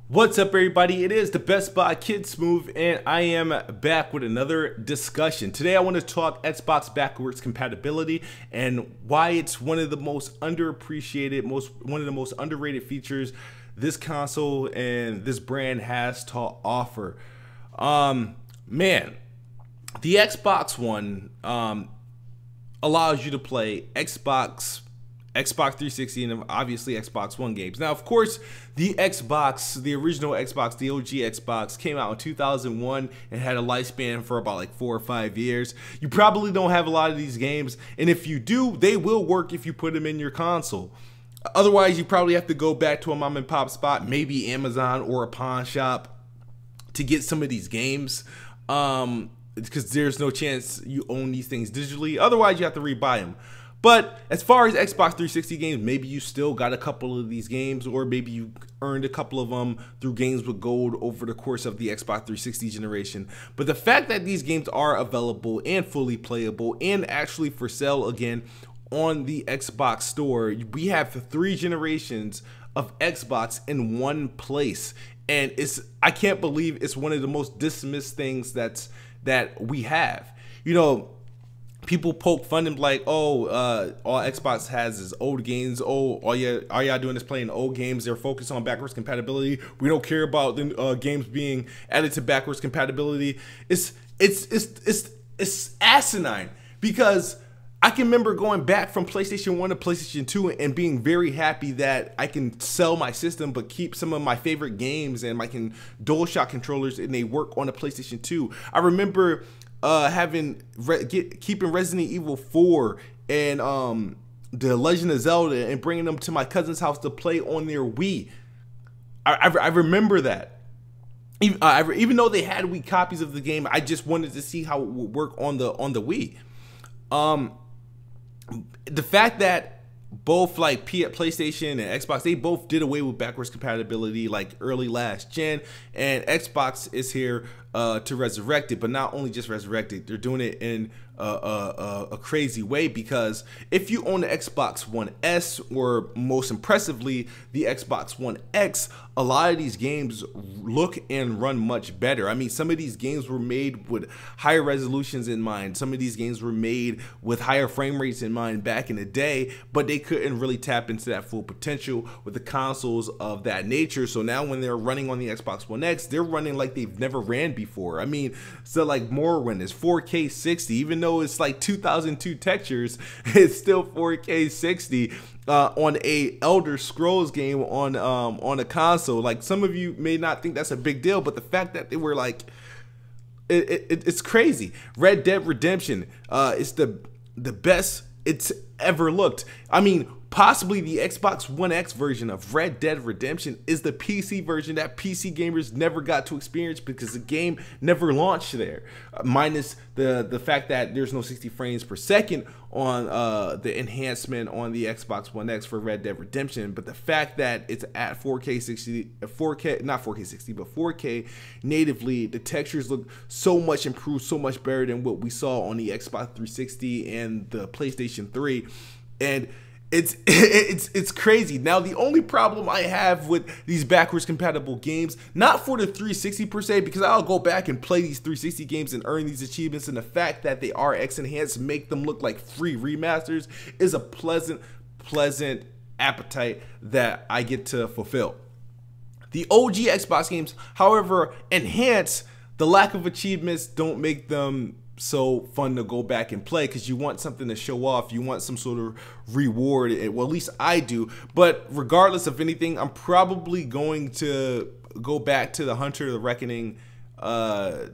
What's up, everybody? It is the Best Buy Kid Smooth, and I am back with another discussion. Today I want to talk Xbox backwards compatibility and why it's one of the most underappreciated, one of the most underrated features this console and this brand has to offer. Man, the Xbox One allows you to play Xbox 360 and obviously Xbox One games. Now, of course, the original Xbox, the OG Xbox came out in 2001 and had a lifespan for about like 4 or 5 years. You probably don't have a lot of these games, and if you do, they will work if you put them in your console. Otherwise, you probably have to go back to a mom and pop spot, maybe Amazon or a pawn shop, to get some of these games. Because there's no chance you own these things digitally. Otherwise, you have to rebuy them. But as far as Xbox 360 games, maybe you still got a couple of these games, or maybe you earned a couple of them through games with gold over the course of the Xbox 360 generation. But the fact that these games are available and fully playable and actually for sale again on the Xbox store, we have 3 generations of Xbox in one place. And I can't believe it's one of the most dismissed things that we have. You know, people poke fun and like, oh, all Xbox has is old games. Oh, all y'all doing is playing old games. They're focused on backwards compatibility. We don't care about the games being added to backwards compatibility. It's asinine, because I can remember going back from PlayStation 1 to PlayStation 2 and being very happy that I can sell my system but keep some of my favorite games and my DualShock controllers, and they work on the PlayStation 2. I remember keeping Resident Evil 4 and The Legend of Zelda and bringing them to my cousin's house to play on their Wii. I remember that. Even though they had Wii copies of the game, I just wanted to see how it would work on the Wii. The fact that both like PlayStation and Xbox, they both did away with backwards compatibility like early last gen, and Xbox is here to resurrect it. But not only just resurrect it, they're doing it in a crazy way, because if you own the Xbox One S, or most impressively the Xbox One X, a lot of these games look and run much better. I mean, some of these games were made with higher resolutions in mind. Some of these games were made with higher frame rates in mind back in the day, but they couldn't really tap into that full potential with the consoles of that nature. So now when they're running on the Xbox One X, they're running like they've never ran before. I mean, so like Morrowind is 4K 60, even though it's like 2002 textures, it's still 4K 60 on a Elder Scrolls game on a console. Like, some of you may not think that's a big deal, but the fact that they were like, it's crazy. Red Dead Redemption is the best it's ever looked. I mean, possibly the Xbox One X version of Red Dead Redemption is the PC version that PC gamers never got to experience, because the game never launched there. Minus the fact that there's no 60 frames per second on the enhancement on the Xbox One X for Red Dead Redemption, but the fact that it's at 4K 60, 4K, not 4K 60, but 4K natively, the textures look so much improved, so much better than what we saw on the Xbox 360 and the PlayStation 3, and it's crazy. Now, the only problem I have with these backwards compatible games, not for the 360 per se, because I'll go back and play these 360 games and earn these achievements, and the fact that they are X enhanced make them look like free remasters is a pleasant appetite that I get to fulfill. The OG Xbox games, however, enhance the lack of achievements, don't make them so fun to go back and play, because you want something to show off, you want some sort of reward. Well, at least I do. But regardless of anything, I'm probably going to go back to the Hunter the Reckoning Dead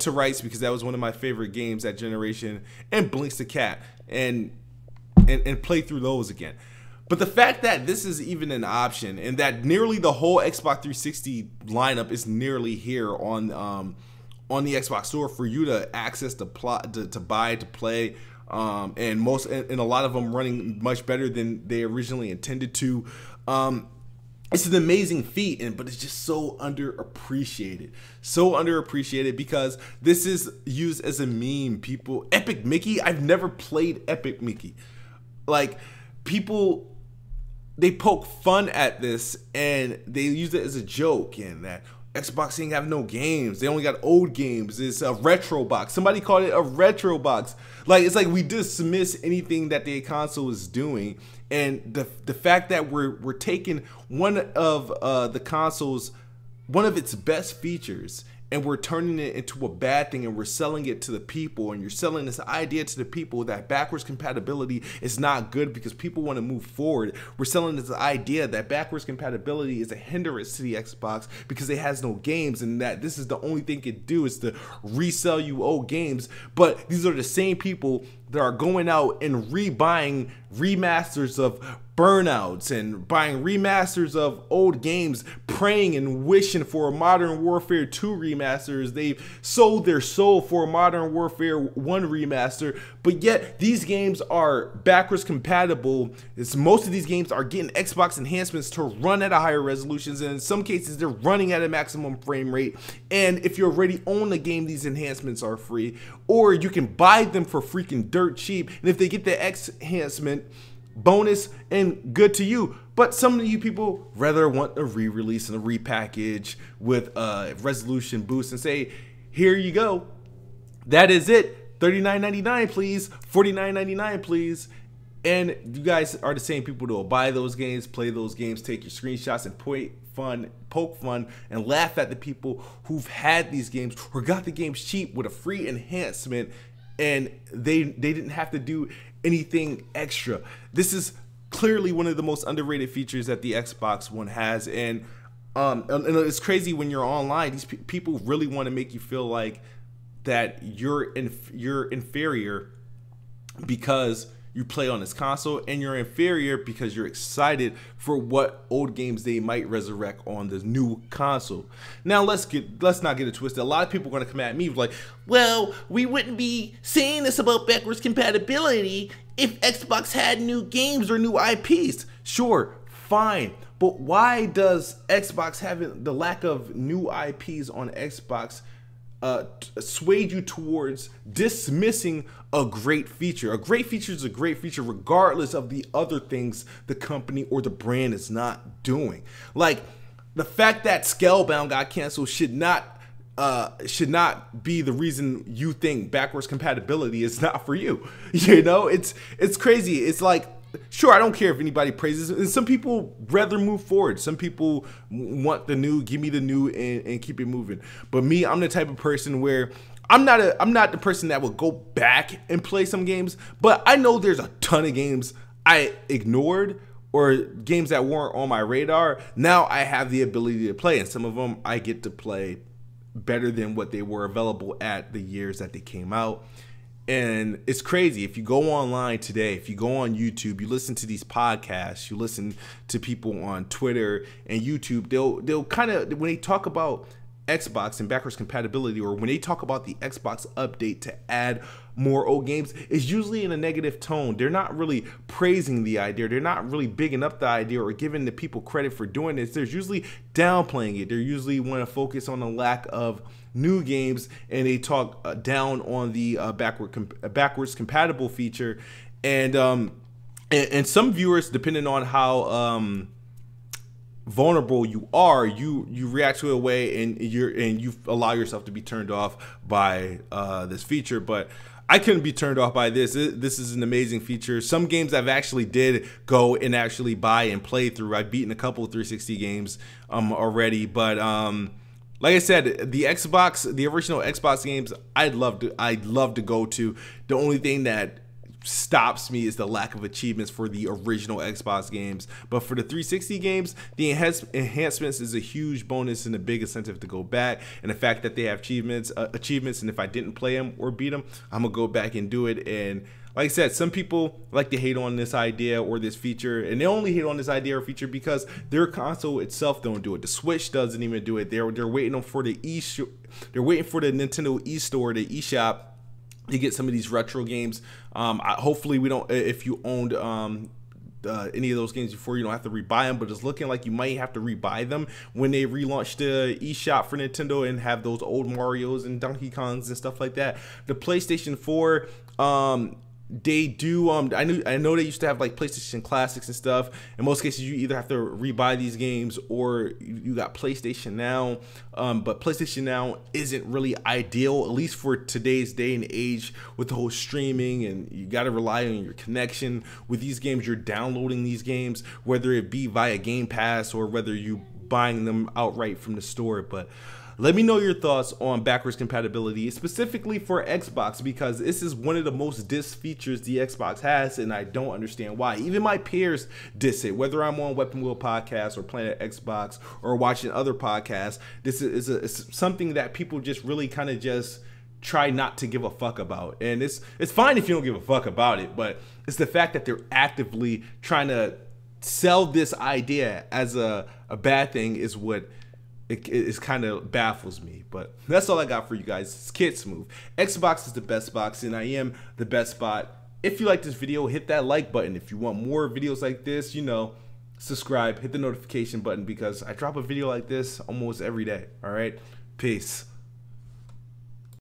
to Rights, because that was one of my favorite games that generation, and Blinks the Cat, and play through those again. But the fact that this is even an option, and that nearly the whole Xbox 360 lineup is nearly here on the Xbox store for you to access, to buy, to play, and a lot of them running much better than they originally intended to. It's an amazing feat, but it's just so underappreciated. Because this is used as a meme. People, Epic Mickey, I've never played Epic Mickey. Like, people they poke fun at this and they use it as a joke, and that Xbox ain't have no games. They only got old games. It's a retro box. Somebody called it a retro box. Like, it's like we dismiss anything that the console is doing. And the fact that we're taking one of the console's, one of its best features, and we're turning it into a bad thing, and we're selling it to the people, and you're selling this idea to the people that backwards compatibility is not good because people want to move forward. We're selling this idea that backwards compatibility is a hindrance to the Xbox because it has no games, and that this is the only thing it can do is to resell you old games. But these are the same people that are going out and rebuying remasters of Burnouts and buying remasters of old games, praying and wishing for a Modern Warfare 2 remasters. They've sold their soul for a Modern Warfare 1 remaster, but yet these games are backwards compatible. Most of these games are getting Xbox enhancements to run at a higher resolutions, and in some cases they're running at a maximum frame rate. And if you already own the game, these enhancements are free, or you can buy them for freaking dirt cheap. And if they get the X enhancement bonus, and good to you. But some of you people rather want a re-release and a repackage with a resolution boost and say, here you go, that is it, $39.99 please, $49.99 please. And you guys are the same people that will buy those games, play those games, take your screenshots and poke fun and laugh at the people who've had these games or got the games cheap with a free enhancement, and they didn't have to do anything extra. This is clearly one of the most underrated features that the Xbox One has, and it's crazy when you're online. These people really want to make you feel like that you're inferior because you play on this console, and you're inferior because you're excited for what old games they might resurrect on the new console. Now let's not get it twisted. A lot of people are going to come at me like, well, we wouldn't be saying this about backwards compatibility if Xbox had new games or new IPs. Sure, fine, but why does Xbox having the lack of new IPs on Xbox swayed you towards dismissing a great feature? A great feature is a great feature regardless of the other things the company or the brand is not doing. Like, the fact that Scalebound got canceled should not be the reason you think backwards compatibility is not for you. You know, it's crazy. It's like, sure, I don't care if anybody praises it. And some people rather move forward. Some people want the new, give me the new, and keep it moving. But me, I'm the type of person where I'm not the person that will go back and play some games, but I know there's a ton of games I ignored or games that weren't on my radar. Now I have the ability to play, and some of them I get to play better than what they were available at the years that they came out. And it's crazy. If you go online today, if you go on YouTube, you listen to these podcasts, you listen to people on Twitter and YouTube, they'll kind of, when they talk about Xbox and backwards compatibility, or when they talk about the Xbox update to add more old games, is usually in a negative tone. They're not really praising the idea. They're not really bigging up the idea or giving the people credit for doing this. They're usually downplaying it. They usually want to focus on the lack of new games, and they talk down on the backwards compatible feature. And some viewers, depending on how vulnerable you are, you react to it a way, and you allow yourself to be turned off by this feature. But I couldn't be turned off by this. This is an amazing feature. Some games I've actually did go and actually buy and play through. I've beaten a couple of 360 games already, but like I said, the original Xbox games, I'd love to go to. The only thing that stops me is the lack of achievements for the original Xbox games. But for the 360 games, the enhancements is a huge bonus and a big incentive to go back. And the fact that they have achievements, and if I didn't play them or beat them, I'm gonna go back and do it. And like I said, some people like to hate on this idea or this feature, and they only hate on this idea or feature because their console itself don't do it. The Switch doesn't even do it. They're waiting for the Nintendo eStore, the eShop, to get some of these retro games. Hopefully we don't, if you owned any of those games before, you don't have to rebuy them, but it's looking like you might have to rebuy them when they relaunch the eShop for Nintendo and have those old Marios and Donkey Kongs and stuff like that. The PlayStation 4, they do I know they used to have like PlayStation Classics and stuff. In most cases you either have to rebuy these games or you got PlayStation Now, but PlayStation Now isn't really ideal, at least for today's day and age, with the whole streaming, and you got to rely on your connection. With these games, you're downloading these games, whether it be via Game Pass or whether you buying them outright from the store. But let me know your thoughts on backwards compatibility, specifically for Xbox, because this is one of the most dissed features the Xbox has, and I don't understand why. Even my peers diss it, whether I'm on Weapon Wheel Podcast or Planet Xbox or watching other podcasts. This is something that people just really kind of just try not to give a fuck about. And it's fine if you don't give a fuck about it, but it's the fact that they're actively trying to sell this idea as a bad thing is what it kind of baffles me. But that's all I got for you guys. It's Kid Smooth. Xbox is the best box, and I am the best spot. If you like this video, hit that like button. If you want more videos like this, you know, subscribe, hit the notification button, because I drop a video like this almost every day. All right, peace.